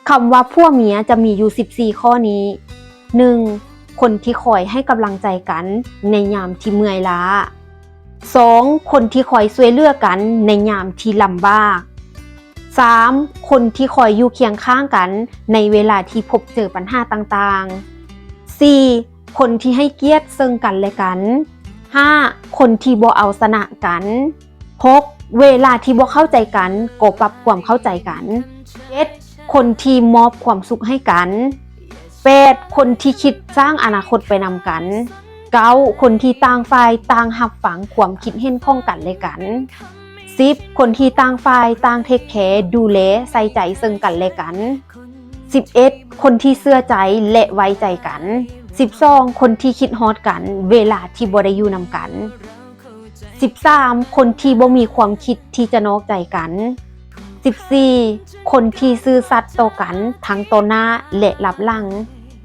คำว่าผัวเมียจะมีอยู่14ข้อนี้ 1. คนที่คอยให้กำลังใจกันในยามที่เมื่อยล้า 2. คนที่คอยช่วยเหลือกันในยามที่ลำบาก 3. คนที่คอยอยู่เคียงข้างกันในเวลาที่พบเจอปัญหาต่างๆ 4. คนที่ให้เกียรติซึ่งกันและกัน 5. คนที่บ่เอาชนะกัน 6. เวลาที่บ่เข้าใจกันก็ปรับความเข้าใจกัน 7. คนที่มอบความสุขให้กัน 8. คนที่คิดสร้างอนาคตไปนำกัน 9. คนที่ต่างฝ่ายต่างรับฟังความคิดเห็นของกันและกัน 10. คนที่ต่างฝ่ายต่างเทคแคร์ดูแลใส่ใจซึ่งกันและกัน 11. คนที่เชื่อใจและไว้ใจกัน 12. คนที่คิดฮอดกันเวลาที่บ่ได้อยู่นำกัน 13. คนที่บ่มีความคิดที่จะนอกใจกัน 14. คนที่ซื่อสัตย์ต่อกันทั้งต่อหน้าและรับหลัง